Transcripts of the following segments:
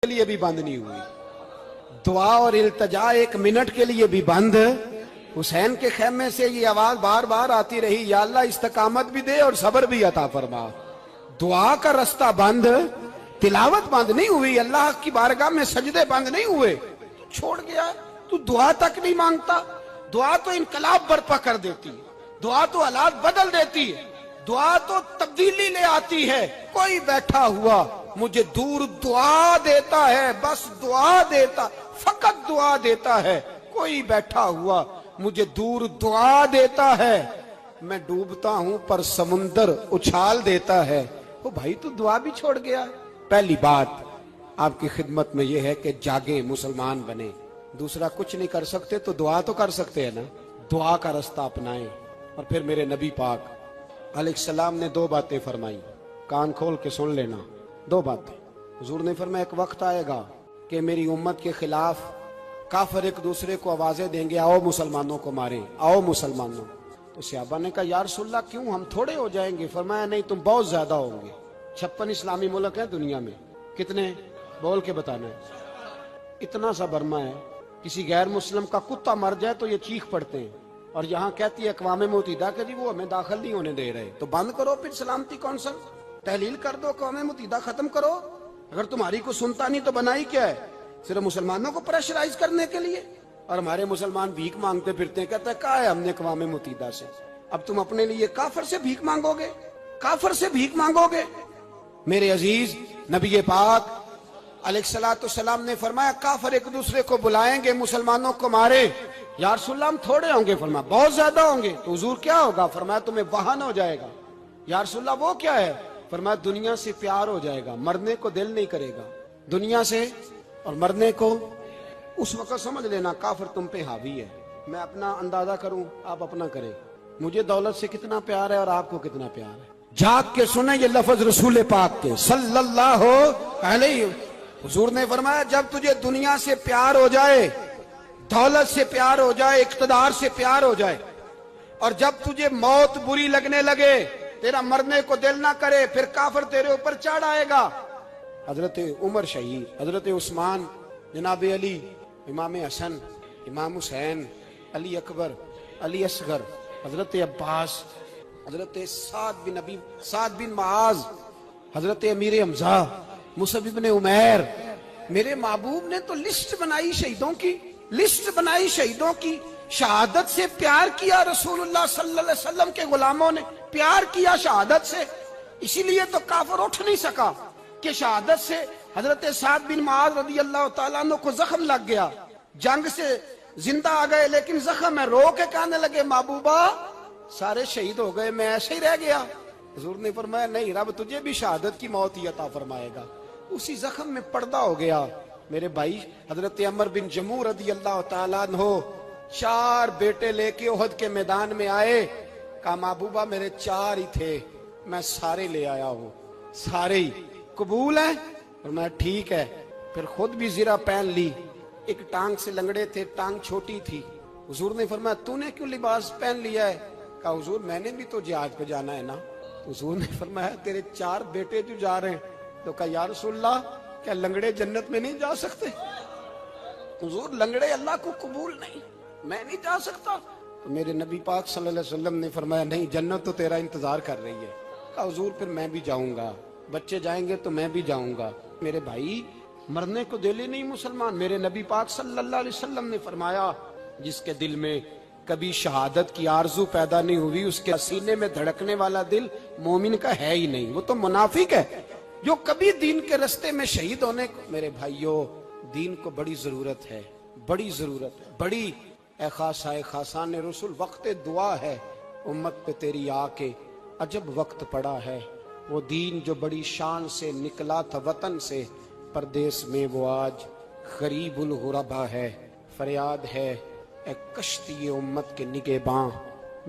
के लिए भी बंद नहीं हुई, दुआ और इल्तजा 1 मिनट के लिए भी बंद। हुसैन के खेमे से ये आवाज बार बार आती रही, या अल्लाह इस्तकामत भी दे और सब्र भी अता फरमा। दुआ का रास्ता बंद, तिलावत बंद नहीं हुई, अल्लाह की बारगाह में सजदे बंद नहीं हुए। छोड़ गया, तू दुआ तक नहीं मांगता। दुआ तो इनकलाब बर्पा कर देती है, दुआ तो हालात बदल देती है, दुआ तो तब्दीली ले आती है। कोई बैठा हुआ मुझे दूर दुआ देता है, बस दुआ देता, फकत दुआ देता है। कोई बैठा हुआ मुझे दूर दुआ देता है, मैं डूबता हूं पर समुंदर उछाल देता है। ओ भाई तू दुआ भी छोड़ गया। पहली बात आपकी खिदमत में यह है कि जागे, मुसलमान बने। दूसरा कुछ नहीं कर सकते तो दुआ तो कर सकते हैं ना, दुआ का रास्ता अपनाएं। और फिर मेरे नबी पाक अलैहिस्सलाम ने 2 बातें फरमाई, कान खोल के सुन लेना। 2 बातें हुजूर ने फरमाया, एक वक्त आएगा कि मेरी उम्मत के खिलाफ काफिर एक दूसरे को आवाजें देंगे, आओ मुसलमानों को मारें, आओ मुसलमानों। तो सहाबा ने कहा, या रसूलल्लाह क्यों, हम थोड़े हो जाएंगे? फरमाया, नहीं तुम बहुत ज्यादा होंगे। 56 इस्लामी मुल्क है दुनिया में, कितने बोल के बताना है? इतना सा बर्मा है, किसी गैर मुस्लिम का कुत्ता मर जाए तो ये चीख पड़ते हैं, और यहाँ कहती है अक़वाम मुत्तहिदा कि जी वो हमें दाखिल नहीं होने दे रहे। तो बंद करो फिर सलामती कौंसिल, तहलील कर दो, अक़वाम मुत्तहिदा खत्म करो। अगर तुम्हारी को सुनता नहीं तो बनाई क्या है? सिर्फ मुसलमानों को प्रेशराइज करने के लिए। और हमारे मुसलमान भीख मांगते फिरते हैं, कहते हैं कहा है हमने अक़वाम मुत्तहिदा से। अब तुम अपने लिए काफिर से भीख मांगोगे, काफिर से भीख मांगोगे? मेरे अजीज नबी पाक अलैहिस्सलाम ने फरमाया, काफिर एक दूसरे को बुलाएंगे, मुसलमानों को मारे। या रसूलल्लाह हम थोड़े होंगे? फरमाया बहुत ज्यादा होंगे। तो हुजूर क्या होगा? फरमाया तुम्हें वाहन हो जाएगा। या रसूलल्लाह वो क्या है? फरमाया दुनिया से प्यार हो जाएगा, मरने को दिल नहीं करेगा दुनिया से, और मरने को उस वक्त समझ लेना काफिर तुम पे हावी है। मैं अपना अंदाजा करूं, आप अपना करें। मुझे दौलत से कितना प्यार है और आपको कितना प्यार है। जाग के सुने ये लफ्ज रसूल पाक के सल्लल्लाहु अलैहि। हुजूर ने फरमाया, जब तुझे दुनिया से प्यार हो जाए, दौलत से प्यार हो जाए, इक़्तिदार से प्यार हो जाए, और जब तुझे मौत बुरी लगने लगे, तेरा मरने को दिल ना करे, फिर काफिर तेरे ऊपर चढ़ आएगा। हजरत उमर शहीद, हजरत उस्मान, जनाब अली, इमाम हसन, इमाम हुसैन, अली अकबर, अली असगर, हजरत अब्बास, हजरत साद बिन मुआज, हजरत अमीर हमजा, मुसअब इब्न उमैर। मेरे महबूब ने तो लिस्ट बनाई शहीदों की, लिस्ट बनाई शहीदों की। शहादत से प्यार किया रसूलुल्लाह सल्लल्लाहु अलैहि वसल्लम के गुलामों ने, प्यार किया शहादत से। इसीलिए तो काफिर उठ नहीं सका कि शहादत से हजरत साद बिन मुआज रज़ी अल्लाह तआला अन्हु को जख्म लग गया, जंग से जिंदा आ गए लेकिन जख्म है। रो के कहने लगे, महबूबा सारे शहीद हो गए, मैं ऐसे ही रह गया। हुजूर ने फरमाया, नहीं, रब तुझे भी शहादत की मौत ही अता फरमाएगा। उसी जख्म में पर्दा हो गया। मेरे भाई हजरत अमर बिन जमू रज़ी अल्लाह तआला अन्हु 4 बेटे लेके ओहद के मैदान में आए। कहा, महबूबा मेरे 4 ही थे, मैं सारे ले आया हूँ, सारे ही कबूल है? और मैं ठीक है। फिर खुद भी ज़रा पहन ली, एक टांग से लंगड़े थे, टांग छोटी थी। हुजूर ने फरमाया, तूने क्यों लिबास पहन लिया है? कहा, हुजूर मैंने भी तो जिहाद पे जाना है ना। हुजूर ने फरमाया, तेरे 4 बेटे जो जा रहे हैं। तो कहा, या रसूलल्लाह क्या लंगड़े जन्नत में नहीं जा सकते? हुजूर लंगड़े अल्लाह को कबूल नहीं, मैं नहीं जा सकता। तो मेरे नबी पाक सल्लल्लाहु अलैहि वसल्लम ने फरमाया, नहीं, जन्नत तो तेरा इंतजार कर रही है। कहा, हुजूर फिर मैं भी जाऊंगा, बच्चे जाएंगे तो मैं भी जाऊंगा। मेरे भाई मरने को दिल ही नहीं मुसलमान। मेरे नबी पाक सल्लल्लाहु अलैहि वसल्लम ने फरमाया, जिसके दिल में कभी शहादत की आरजू पैदा नहीं हुई, उसके सीने में धड़कने वाला दिल मोमिन का है ही नहीं, वो तो मुनाफिक है। जो कभी दीन के रास्ते में शहीद होने को, मेरे भाइयों दीन को बड़ी जरूरत है, बड़ी जरूरत है, बड़ी। ए खासान रसूल वक्त दुआ है, उम्मत पे तेरी आके अजब वक्त पड़ा है। वो दीन जो बड़ी शान से निकला था वतन से, परदेश में वो आज गरीबुल गुरबा है। फरियाद है ए कश्ती उम्मत के निगेबां,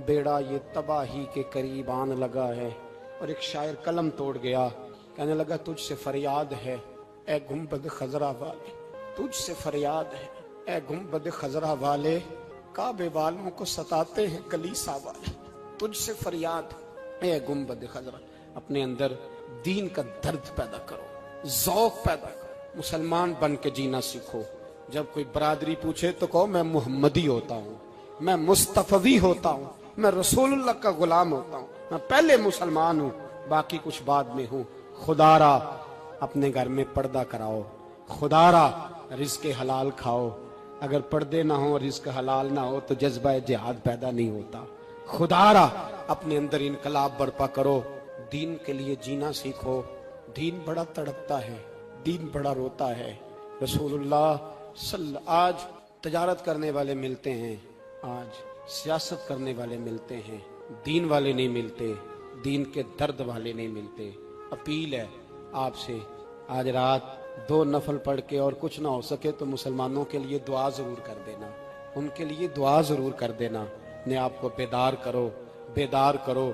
बेड़ा ये तबाही के करीब आन लगा है। और एक शायर कलम तोड़ गया, कहने लगा, तुझसे फरियाद है ए गुंबद खजरा वाले, तुझसे फरियाद है ए गुंबद खजरा वाले, काबे वालों को सताते हैं कलीसा वाले। तुझसे फरियाद ए गुंबद खजरा। अपने अंदर दीन का दर्द पैदा करो, ज़ौक़ पैदा करो, मुसलमान बन के जीना सीखो। जब कोई बरादरी पूछे तो कहो मैं मुहम्मदी होता हूँ, मैं मुस्तफवी होता हूँ, मैं रसूलुल्लाह का गुलाम होता हूँ, मैं पहले मुसलमान हूँ, बाकी कुछ बाद में हूँ। खुदारा अपने घर में पर्दा कराओ, खुदारा रिज़्क़ हलाल खाओ। अगर पर्दे ना हो, रिज़्क़ हलाल ना हो तो जज्बा जिहाद पैदा नहीं होता। खुदारा अपने अंदर इनकलाब बर्पा करो, दीन के लिए जीना सीखो। दीन बड़ा तड़पता है, दीन बड़ा रोता है। रसूलुल्लाह आज तजारत करने वाले मिलते हैं, आज सियासत करने वाले मिलते हैं, दीन वाले नहीं मिलते, दीन के दर्द वाले नहीं मिलते। अपील है आपसे, आज रात 2 नफल पढ़ के और कुछ ना हो सके तो मुसलमानों के लिए दुआ जरूर कर देना, उनके लिए दुआ जरूर कर देना। अपने आप को बेदार करो, बेदार करो।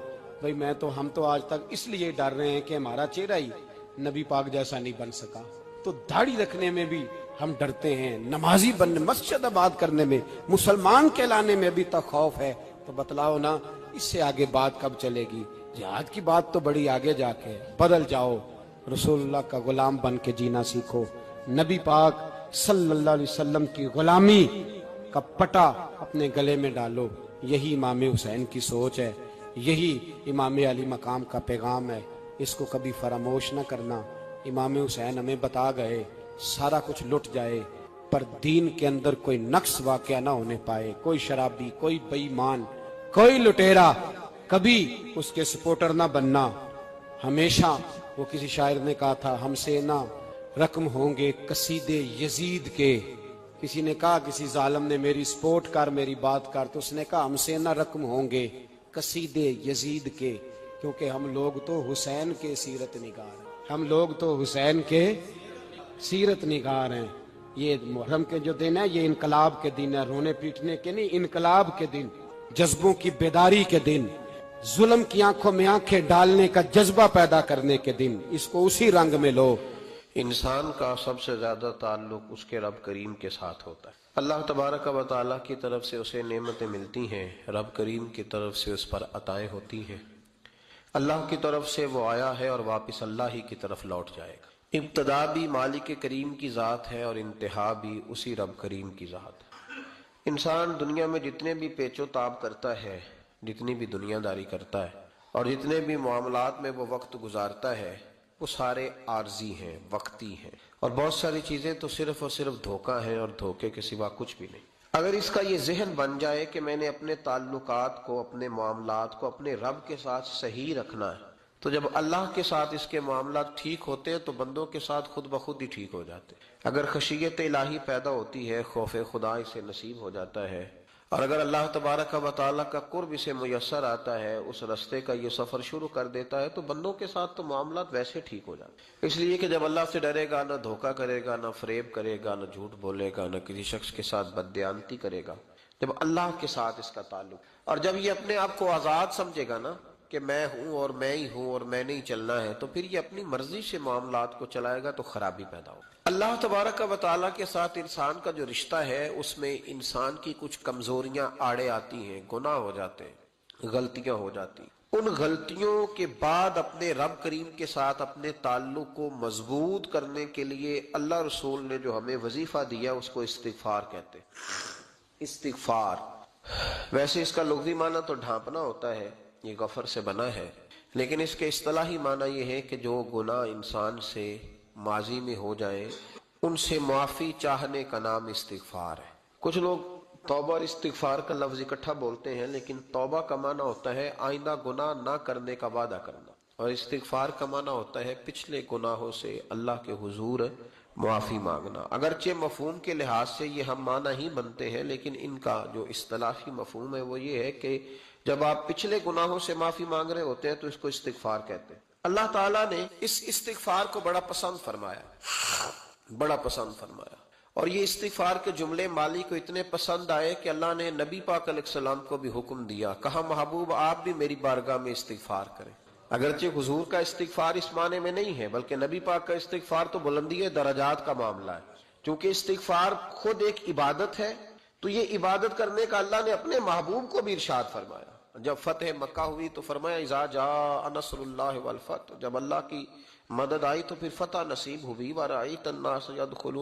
भाई हम तो आज तक इसलिए डर रहे हैं कि हमारा चेहरा ही नबी पाक जैसा नहीं बन सका, तो दाढ़ी रखने में भी हम डरते हैं, नमाजी बनने, मस्जिद आबाद करने में, मुसलमान कहलाने में भी तक खौफ है। तो बतलाओ ना, इससे आगे बात कब चलेगी? जिहाद की बात तो बड़ी आगे जाके। बदल जाओ, रसूलुल्लाह का गुलाम बन के जीना सीखो। नबी पाक सल्लल्लाहु अलैहि वसल्लम की गुलामी का पटा अपने गले में डालो। यही इमाम हुसैन की सोच है, यही इमाम अली मकाम का पैगाम है। इसको कभी फरामोश न करना। इमाम हुसैन हमें बता गए, सारा कुछ लुट जाए पर दीन के अंदर कोई नक्स वाक़या ना होने पाए। कोई शराबी, कोई बेईमान, कोई लुटेरा कभी उसके सपोर्टर ना बनना। हमेशा वो किसी शायर ने कहा था, हमसे ना रकम होंगे कसीदे यजीद के। किसी ने कहा, किसी जालिम ने, मेरी सपोर्ट कर, मेरी बात कर, तो उसने कहा हमसे ना रकम होंगे कसीदे यजीद के, क्योंकि हम लोग तो हुसैन के सीरत निगार हैं। हम लोग तो हुसैन के सीरत निगार हैं। ये मुहर्रम के जो दिन है, ये इनकलाब के दिन है, रोने पीटने के नहीं, इनकलाब के दिन, जज्बों की बेदारी के दिन, जुल्म की आंखों में आंखें डालने का जज्बा पैदा करने के दिन। इसको उसी रंग में लो। इंसान का सबसे ज्यादा ताल्लुक उसके रब करीम के साथ होता है। अल्लाह तबारक व तआला की तरफ से उसे नेमतें मिलती हैं, रब करीम की तरफ से उस पर अताएं होती हैं। अल्लाह की तरफ से वो आया है और वापस अल्लाह ही की तरफ लौट जाएगा। इब्तदा भी मालिक करीम की ज़ात है और इंतहा भी उसी रब करीम की ज़ात है। इंसान दुनिया में जितने भी पेचो ताब करता है, जितनी भी दुनियादारी करता है और जितने भी मामलात में वो वक्त गुजारता है, वो सारे आर्जी हैं, वक्ती हैं, और बहुत सारी चीज़ें तो सिर्फ और सिर्फ धोखा है और धोखे के सिवा कुछ भी नहीं। अगर इसका ये जहन बन जाए कि मैंने अपने ताल्लुकात को, अपने मामलात को अपने रब के साथ सही रखना है, तो जब अल्लाह के साथ इसके मामलात ठीक होते हैं तो बंदों के साथ खुद ब खुद ही ठीक हो जाते हैं। अगर खशियत इलाही पैदा होती है, खौफ खुदा इसे नसीब हो जाता है, और अगर अल्लाह तबारक व तआला का कुर्ब इसे मुयस्सर आता है, उस रास्ते का ये सफ़र शुरू कर देता है, तो बंदों के साथ तो मामलात वैसे ठीक हो जाते हैं। इसलिए कि जब अल्लाह से डरेगा, ना धोखा करेगा, ना फरेब करेगा, ना झूठ बोलेगा, ना किसी शख्स के साथ बददयानती करेगा, जब अल्लाह के साथ इसका ताल्लुक, और जब ये अपने आप को आज़ाद समझेगा ना कि मैं हूँ और मैं ही हूँ और मैंने ही चलना है, तो फिर ये अपनी मर्जी से मामलात को चलाएगा तो खराबी पैदा होगी। अल्लाह तबारक व तआला के साथ इंसान का जो रिश्ता है, उसमें इंसान की कुछ कमजोरियां आड़े आती हैं, गुनाह हो जाते हैं, गलतियां हो जाती हैं। उन गलतियों के बाद अपने रब करीम के साथ अपने ताल्लुक को मजबूत करने के लिए अल्लाह रसूल ने जो हमें वजीफा दिया, उसको इस्तिगफार कहते हैं। इस्तिगफार वैसे इसका लुग़वी माना तो ढांपना होता है, ये गफर से बना है, लेकिन इसके इस्तिलाही माना ये है कि जो गुनाह इंसान से माजी में हो जाए, उनसे माफी चाहने का नाम इस्तिगफार है। कुछ लोग तौबा और इस्तिगफार का लफ्ज इकट्ठा बोलते हैं, लेकिन तौबा का माना होता है आइंदा गुनाह ना करने का वादा करना, और इस्तिगफार का माना होता है पिछले गुनाहों से अल्लाह के हुजूर माफी मांगना। अगरचे मफहूम के लिहाज से ये हम माना ही बनते हैं, लेकिन इनका जो इस्तिलाही मफहूम है वो ये है कि जब आप पिछले गुनाहों से माफी मांग रहे होते हैं तो इसको इस्तिगफार कहते हैं। अल्लाह ताला ने इस इस्तिगफार को बड़ा पसंद फरमाया, बड़ा पसंद फरमाया, और ये इस्तिगफार के जुमले माली को इतने पसंद आए कि अल्लाह ने नबी पाक अलैहिस्सलाम को भी हुक्म दिया, कहा महबूब आप भी मेरी बारगाह में इस्तिगफार करें। अगरचे हुजूर का इस्तिगफार इस माने में नहीं है, बल्कि नबी पाक का इस्तिगफार तो बुलंदी दरजात का मामला है। क्योंकि इस्तिगफार खुद एक इबादत है, तो ये इबादत करने का अल्लाह ने अपने महबूब को भी इरशाद फरमाया। जब फतह मक्का हुई तो फरमाया इज़ा जा नस्रुल्लाह वल फतह, जब अल्लाह की مدد آئی تو پھر فتح نصیب ہوئی. ورأیت الناس یدخلون